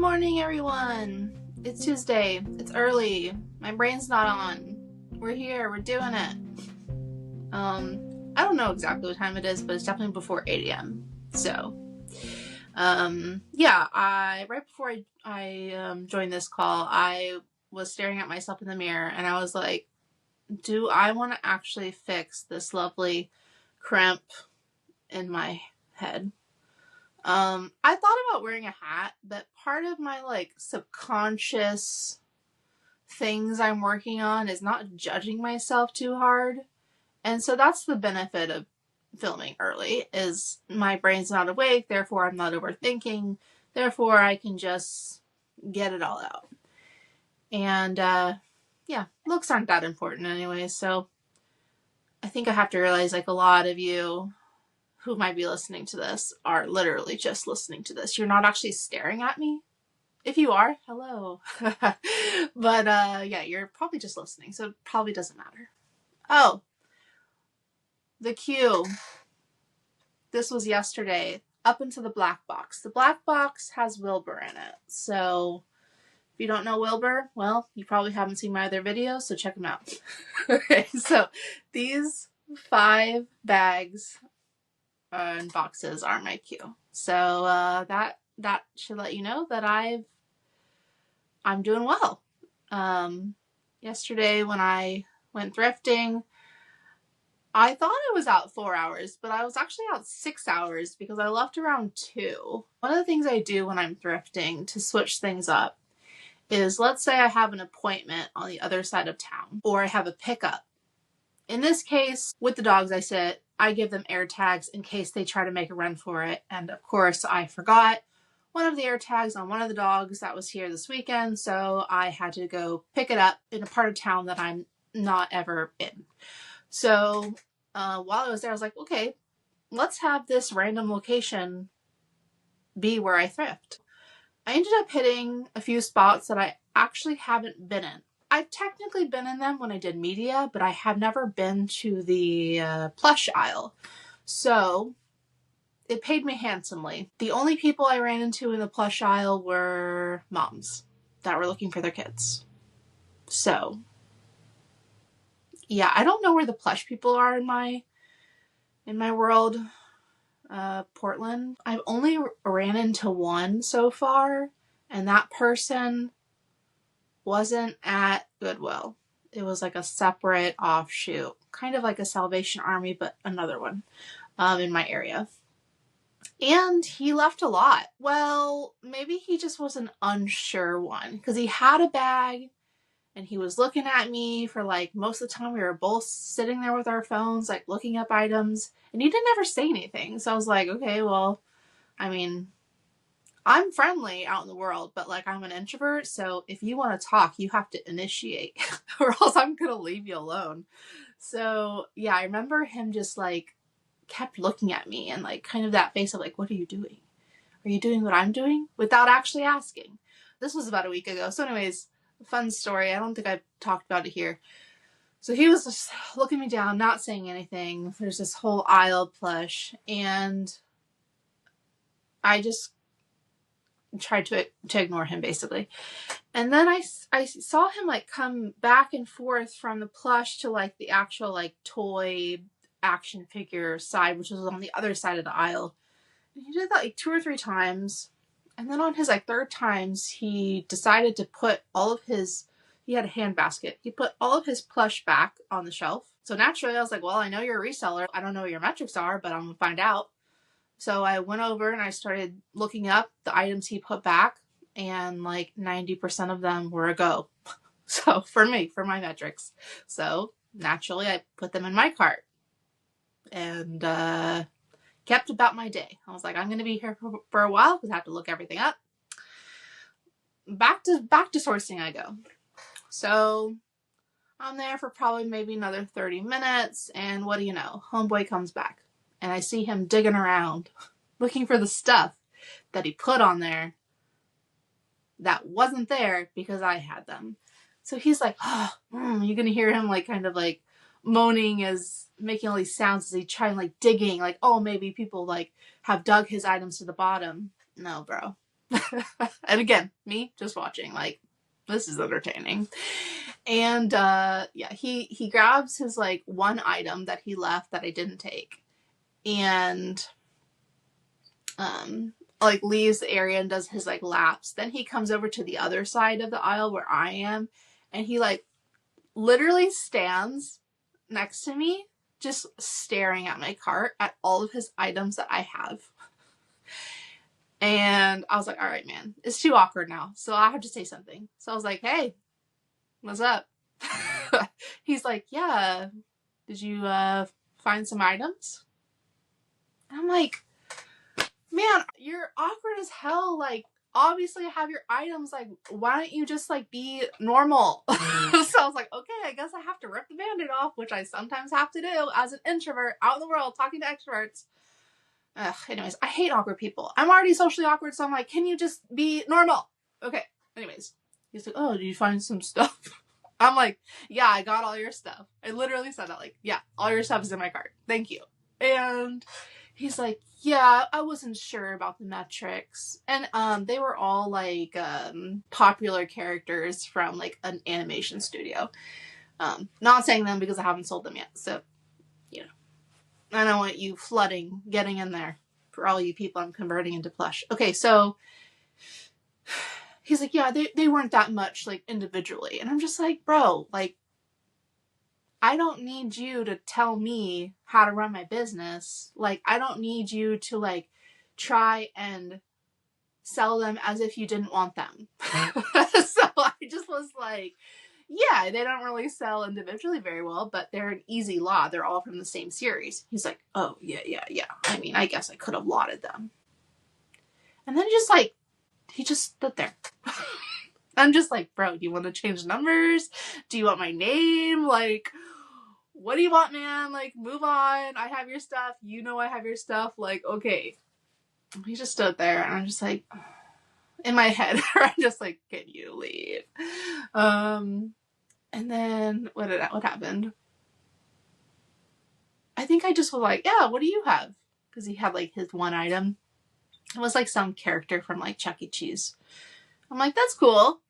morning, everyone. It's Tuesday. It's early. My brain's not on. We're here. We're doing it. I don't know exactly what time it is, but it's definitely before 8 a.m. So, right before I joined this call, I was staring at myself in the mirror, and I was like, do I want to actually fix this lovely crimp in my head? I thought about wearing a hat, but part of my subconscious things I'm working on is not judging myself too hard. And so that's the benefit of filming early, is my brain's not awake, therefore I'm not overthinking, therefore I can just get it all out. And looks aren't that important anyway, so I think I have to realize a lot of you who might be listening to this are literally just listening to this. You're not actually staring at me. If you are, hello. But you're probably just listening, so it probably doesn't matter. Oh, the queue. This was yesterday, up into the black box. The black box has Wilbur in it. So if you don't know Wilbur, well, you probably haven't seen my other videos, so check them out. Okay, so these 5 bags and boxes are my queue. So that should let you know that I'm doing well. Yesterday when I went thrifting, I thought I was out 4 hours, but I was actually out 6 hours because I left around 2. One of the things I do when I'm thrifting to switch things up is, let's say I have an appointment on the other side of town, or I have a pickup. In this case, with the dogs I give them air tags in case they try to make a run for it. And of course, I forgot one of the air tags on one of the dogs that was here this weekend, so I had to go pick it up in a part of town that I'm not ever in. So while I was there, I was like, okay, let's have this random location be where I thrift. I ended up hitting a few spots that I actually haven't been in. I've technically been in them when I did media, but I have never been to the plush aisle. So it paid me handsomely. The only people I ran into in the plush aisle were moms that were looking for their kids. So yeah, I don't know where the plush people are in my world. Portland. I've only ran into one so far, and that person wasn't at Goodwill. It was like a separate offshoot, kind of like a Salvation Army, but another one in my area. And he left a lot. Well, maybe he just was an unsure one, because he had a bag and he was looking at me for most of the time. We were both sitting there with our phones, looking up items, and he didn't ever say anything. So I was like, okay, well, I mean, I'm friendly out in the world, but I'm an introvert. So if you want to talk, you have to initiate or else I'm going to leave you alone. So yeah, I remember him just kept looking at me and kind of that face of what are you doing? Are you doing what I'm doing? Without actually asking. This was about a week ago. So anyways, fun story. I don't think I've talked about it here. So he was just looking me down, not saying anything. There's this whole aisle of plush, and I just tried to ignore him basically. And then I saw him come back and forth from the plush to the actual toy action figure side, which was on the other side of the aisle. And he did that 2 or 3 times. And then on his 3rd times, he decided to put all of his, he had a hand basket. He put all of his plush back on the shelf. So naturally I was like, well, I know you're a reseller. I don't know what your metrics are, but I'm going to find out. So I went over and I started looking up the items he put back, and 90% of them were a go. So for me, for my metrics. So naturally I put them in my cart and kept about my day. I was like, I'm going to be here for a while because I have to look everything up. Back to sourcing I go. So I'm there for probably maybe another 30 minutes, and what do you know? Homeboy comes back, and I see him digging around looking for the stuff that he put on there that wasn't there because I had them. So he's like, you're going to hear him kind of moaning, as making all these sounds as he trying digging, oh, maybe people have dug his items to the bottom. No, bro. And again, me just watching, like, this is entertaining. And yeah, he grabs his like one item that he left that I didn't take, and like leaves the area and does his like laps. Then he comes over to the other side of the aisle where I am, and he like literally stands next to me, just staring at my cart at all of his items that I have. And I was like, all right, man, it's too awkward now. So I have to say something. So I was like, hey, what's up? He's like, yeah, did you find some items? And I'm like, man, you're awkward as hell. Like, obviously I have your items. Like, why don't you just like be normal? So I was like, okay, I guess I have to rip the band-aid off, which I sometimes have to do as an introvert out in the world talking to extroverts. Anyways, I hate awkward people. I'm already socially awkward, so I'm like, can you just be normal? Okay. Anyways, he's like, oh, did you find some stuff? I'm like, yeah, I got all your stuff. I literally said that, like, yeah, all your stuff is in my cart. Thank you. And he's like, yeah, I wasn't sure about the metrics. And they were all like popular characters from like an animation studio. Not saying them because I haven't sold them yet. So, you know, I don't want you getting in there for all you people I'm converting into plush. Okay, so he's like, yeah, they weren't that much like individually. And I'm just like, bro, like, I don't need you to tell me how to run my business. Like, I don't need you to like try and sell them as if you didn't want them. So I just was like, yeah, they don't really sell individually very well, but they're an easy lot. They're all from the same series. He's like, oh, yeah. I mean, I guess I could have lotted them. And then he just stood there. I'm just like, bro, do you want to change numbers? Do you want my name? Like, what do you want, man? Like, move on. I have your stuff. You know I have your stuff. Like, okay. He just stood there, and I'm just like, in my head, I'm just like, can you leave? And then what happened? I think I just was like, yeah, what do you have? Because he had like his one item. It was like some character from like Chuck E. Cheese. I'm like, that's cool.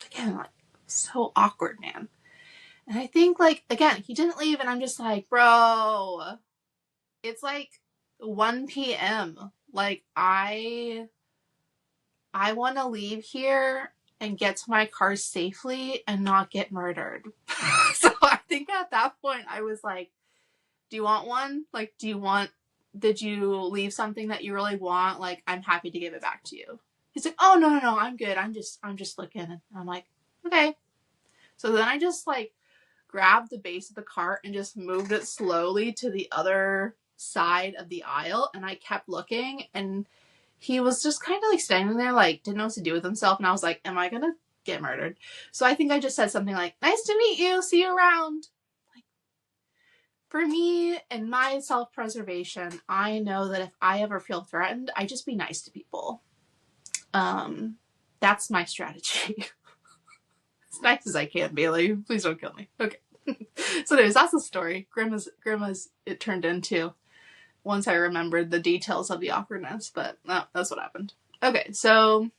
Again, like, so awkward, man. And I think like, again, he didn't leave, and I'm just like, bro, it's like 1 p.m. Like, I want to leave here and get to my car safely and not get murdered. So I think at that point I was like, do you want one? Like, did you leave something that you really want? Like, I'm happy to give it back to you. He's like, oh, no, I'm good. I'm just looking. And I'm like, okay. So then I just like grabbed the base of the cart and just moved it slowly to the other side of the aisle. And I kept looking, and he was just kind of like standing there, like, didn't know what to do with himself. And I was like, am I going to get murdered? So I think I just said something like, nice to meet you. See you around. Like, for me and my self-preservation, I know that if I ever feel threatened, I just be nice to people. That's my strategy. As nice as I can, Bailey. Please don't kill me. Okay. So anyways, that's the story. Grandma's it turned into, once I remembered the details of the awkwardness, but no, that's what happened. Okay, so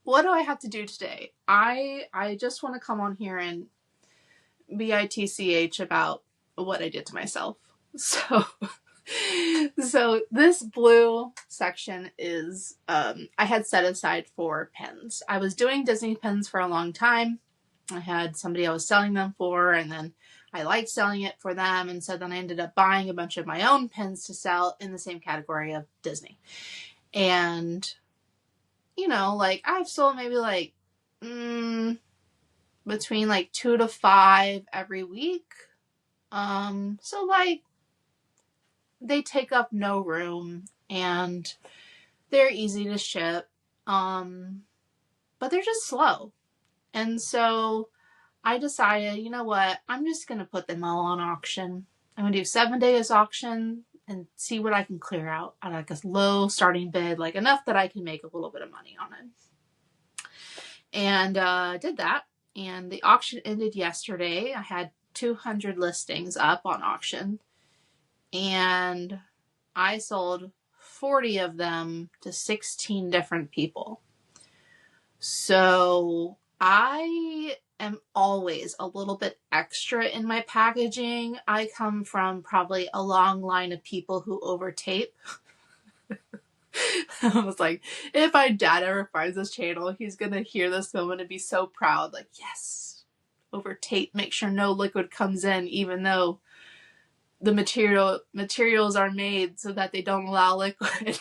what do I have to do today? I just want to come on here and bitch about what I did to myself. So this blue section is, I had set aside for pens. I was doing Disney pens for a long time. I had somebody I was selling them for, and then I liked selling it for them, and so then I ended up buying a bunch of my own pens to sell in the same category of Disney. And, you know, like, I've sold maybe like between like 2 to 5 every week. So like, they take up no room, and they're easy to ship, but they're just slow. And so I decided, you know what, I'm just going to put them all on auction. I'm going to do 7 days auction and see what I can clear out at like a low starting bid, like enough that I can make a little bit of money on it. And did that. And the auction ended yesterday. I had 200 listings up on auction. And I sold 40 of them to 16 different people. So I am always a little bit extra in my packaging. I come from probably a long line of people who overtape. I was like, if my dad ever finds this channel, he's going to hear this moment and be so proud. Like, yes, overtape, make sure no liquid comes in, even though the materials are made so that they don't allow liquid.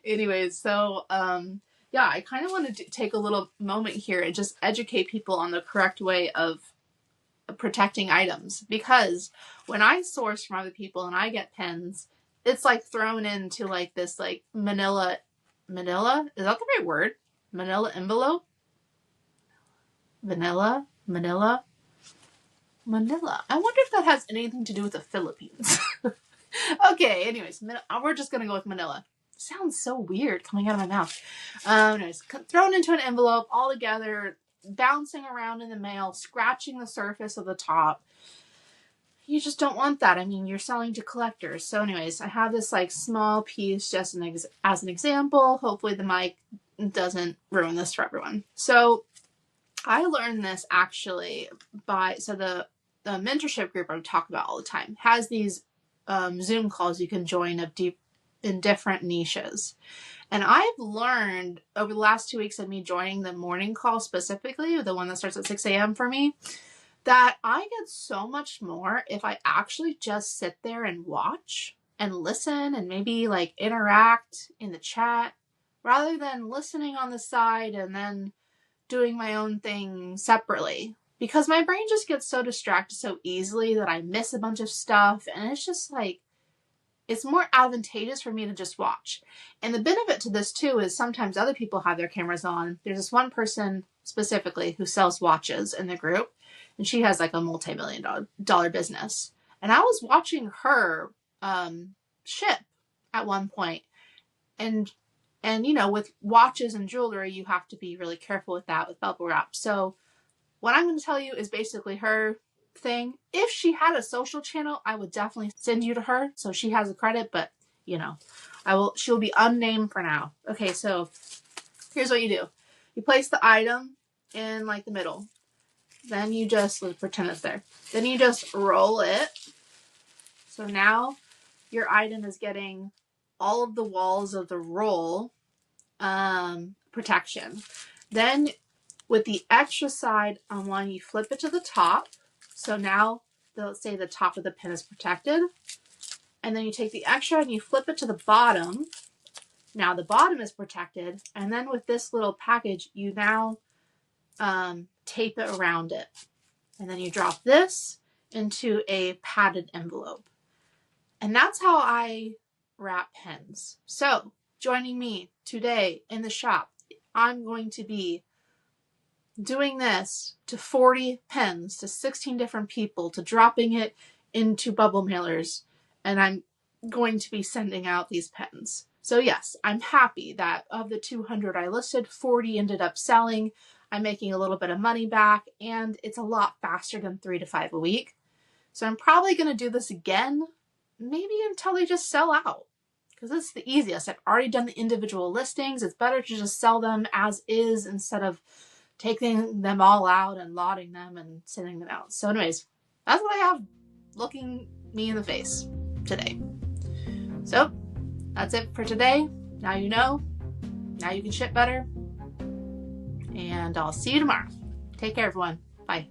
Anyways, so yeah, I kind of want to take a little moment here and just educate people on the correct way of protecting items, because when I source from other people and I get pens, it's like thrown into like this like manila, is that the right word? Manila envelope? Manila. I wonder if that has anything to do with the Philippines. Okay, anyways, we're just gonna go with Manila. Sounds so weird coming out of my mouth. Anyways, thrown into an envelope all together, bouncing around in the mail, scratching the surface of the top. You just don't want that. I mean, you're selling to collectors. So anyways, I have this like small piece just as an example. Hopefully the mic doesn't ruin this for everyone. So I learned this actually the mentorship group I talk about all the time has these Zoom calls you can join in different niches. And I've learned over the last 2 weeks of me joining the morning call specifically, the one that starts at 6 a.m. for me, that I get so much more if I actually just sit there and watch and listen and maybe like interact in the chat rather than listening on the side and then doing my own thing separately. Because my brain just gets so distracted so easily that I miss a bunch of stuff, and it's just like, it's more advantageous for me to just watch. And the benefit to this too is sometimes other people have their cameras on. There's this one person specifically who sells watches in the group, and she has like a multi-million-dollar business. And I was watching her ship at one point. And you know, with watches and jewelry, you have to be really careful with that with bubble wrap. So what I'm going to tell you is basically her thing. If she had a social channel, I would definitely send you to her so she has a credit, but you know, she'll be unnamed for now. Okay, so here's what you do. You place the item in like the middle. Then you just, let's pretend it's there. Then you just roll it. So now your item is getting all of the walls of the roll protection. Then with the extra side on one, you flip it to the top. So now, let's say the top of the pen is protected. And then you take the extra and you flip it to the bottom. Now the bottom is protected. And then with this little package, you now tape it around it. And then you drop this into a padded envelope. And that's how I wrap pens. So joining me today in the shop, I'm going to be doing this to 40 pens, to 16 different people, to dropping it into bubble mailers, and I'm going to be sending out these pens. So yes, I'm happy that of the 200 I listed, 40 ended up selling. I'm making a little bit of money back, and it's a lot faster than 3 to 5 a week. So I'm probably going to do this again, maybe until they just sell out, because it's the easiest. I've already done the individual listings. It's better to just sell them as is instead of taking them all out and lotting them and sending them out. So anyways, that's what I have looking me in the face today. So that's it for today. Now you know. Now you can ship better. And I'll see you tomorrow. Take care, everyone. Bye.